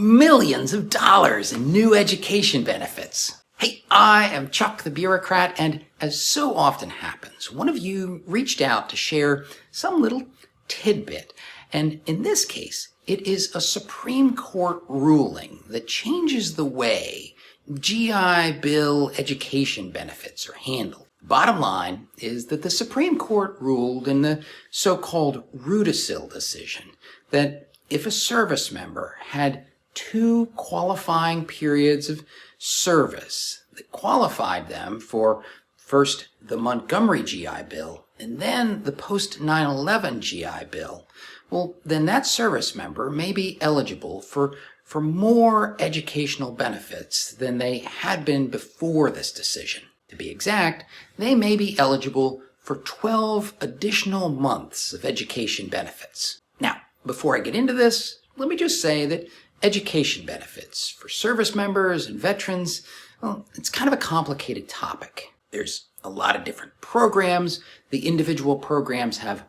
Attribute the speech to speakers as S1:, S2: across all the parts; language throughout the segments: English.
S1: millions of dollars in new education benefits. Hey, I am Chuck the Bureaucrat, and as so often happens, one of you reached out to share some little tidbit. And in this case, it is a Supreme Court ruling that changes the way GI Bill education benefits are handled. Bottom line is that the Supreme Court ruled in the so-called Rudisill Decision that if a service member had 2 qualifying periods of service that qualified them for first the Montgomery GI Bill and then the post-9/11 GI Bill, well, then that service member may be eligible for more educational benefits than they had been before this decision. To be exact, they may be eligible for 12 additional months of education benefits. Now, before I get into this, let me just say that education benefits for service members and veterans, well, it's kind of a complicated topic. There's a lot of different programs. The individual programs have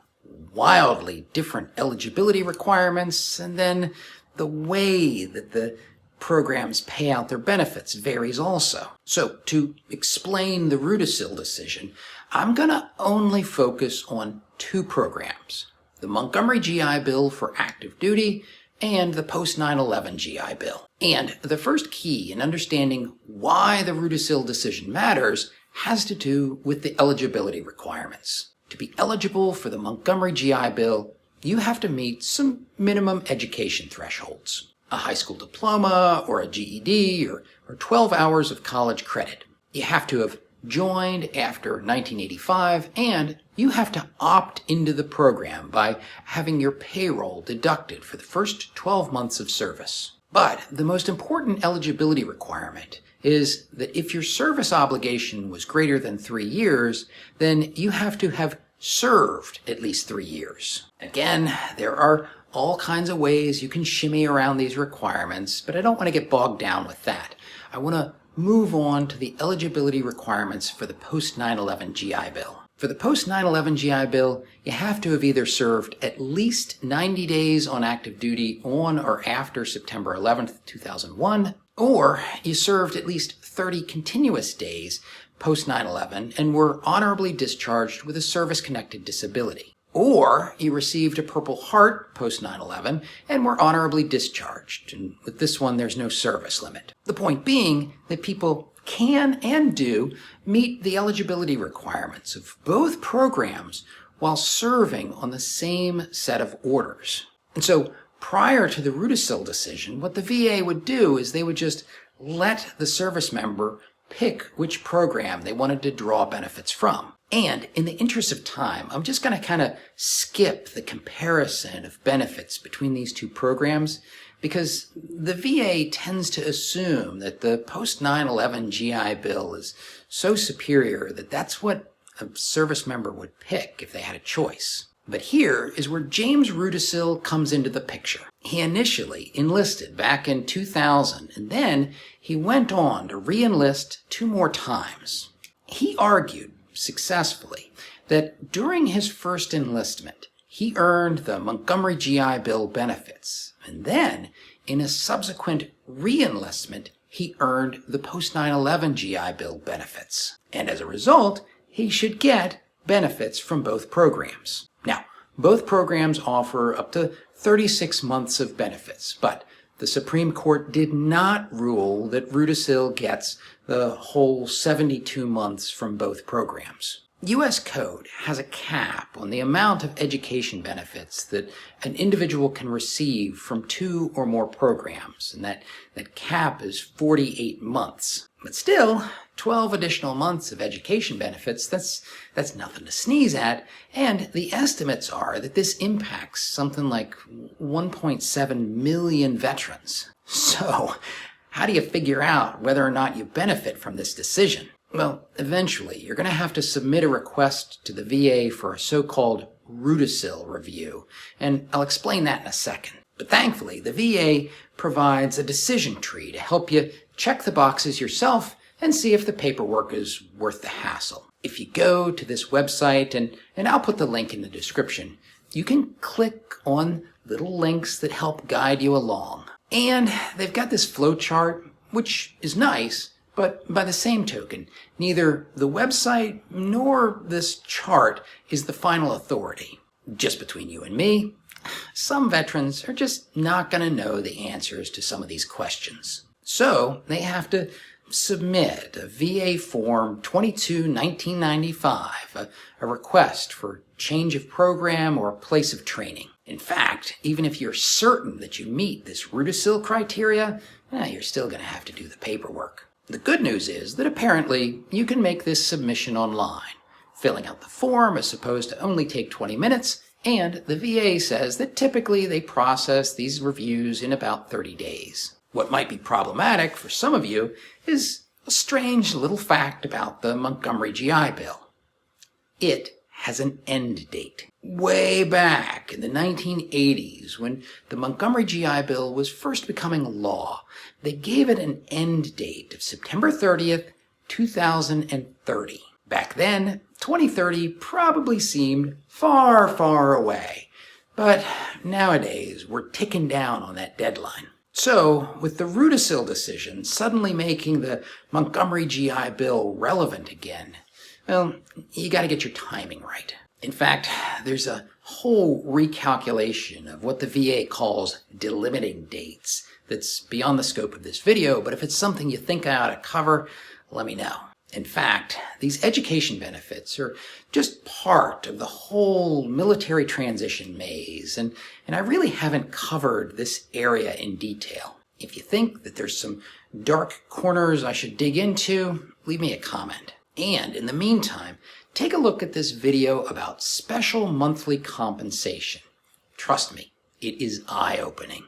S1: wildly different eligibility requirements, and then the way that the programs pay out their benefits varies also. So to explain the Rudisill decision, I'm going to only focus on 2 programs, the Montgomery GI Bill for active duty and the post-9/11 GI Bill. And the first key in understanding why the Rudisill decision matters has to do with the eligibility requirements. To be eligible for the Montgomery GI Bill, you have to meet some minimum education thresholds. A high school diploma or a GED or 12 hours of college credit. You have to have joined after 1985, and you have to opt into the program by having your payroll deducted for the first 12 months of service. But the most important eligibility requirement is that if your service obligation was greater than 3 years, then you have to have served at least 3 years. Again, there are all kinds of ways you can shimmy around these requirements, but I don't want to get bogged down with that. I want to move on to the eligibility requirements for the post-9/11 GI Bill. For the post-9/11 GI Bill, you have to have either served at least 90 days on active duty on or after September 11th, 2001, or you served at least 30 continuous days post-9/11 and were honorably discharged with a service-connected disability. Or you received a Purple Heart post-9/11 and were honorably discharged. And with this one, there's no service limit. The point being that people can and do meet the eligibility requirements of both programs while serving on the same set of orders. And so prior to the Rudisill decision, what the VA would do is they would just let the service member pick which program they wanted to draw benefits from. And in the interest of time, I'm just going to kind of skip the comparison of benefits between these 2 programs because the VA tends to assume that the post-9/11 GI Bill is so superior that that's what a service member would pick if they had a choice. But here is where James Rudisill comes into the picture. He initially enlisted back in 2000, and then he went on to re-enlist 2 more times. He argued successfully that during his first enlistment, he earned the Montgomery GI Bill benefits, and then in a subsequent re-enlistment, he earned the post-9/11 GI Bill benefits. And as a result, he should get benefits from both programs. Now, both programs offer up to 36 months of benefits, but the Supreme Court did not rule that Rudisill gets the whole 72 months from both programs. U.S. Code has a cap on the amount of education benefits that an individual can receive from 2 or more programs, and that cap is 48 months. But still, 12 additional months of education benefits, that's nothing to sneeze at, and the estimates are that this impacts something like 1.7 million veterans. So, how do you figure out whether or not you benefit from this decision? Well, eventually, you're going to have to submit a request to the VA for a so-called Rudicill review, and I'll explain that in a second. But thankfully, the VA provides a decision tree to help you check the boxes yourself and see if the paperwork is worth the hassle. If you go to this website, and I'll put the link in the description, you can click on little links that help guide you along. And they've got this flow chart, which is nice, but by the same token, neither the website nor this chart is the final authority. Just between you and me, some veterans are just not going to know the answers to some of these questions. So they have to submit a VA Form 22-1995, a request for change of program or place of training. In fact, even if you're certain that you meet this Rudicil criteria, you're still going to have to do the paperwork. The good news is that apparently you can make this submission online. Filling out the form is supposed to only take 20 minutes, and the VA says that typically they process these reviews in about 30 days. What might be problematic for some of you is a strange little fact about the Montgomery GI Bill. It has an end date. Way back in the 1980s, when the Montgomery GI Bill was first becoming law, they gave it an end date of September 30th, 2030. Back then, 2030 probably seemed far, far away. But nowadays, we're ticking down on that deadline. So, with the Rudisill decision suddenly making the Montgomery GI Bill relevant again, well, you got to get your timing right. In fact, there's a whole recalculation of what the VA calls delimiting dates that's beyond the scope of this video, but if it's something you think I ought to cover, let me know. In fact, these education benefits are just part of the whole military transition maze, and I really haven't covered this area in detail. If you think that there's some dark corners I should dig into, leave me a comment. And in the meantime, take a look at this video about special monthly compensation. Trust me, it is eye-opening.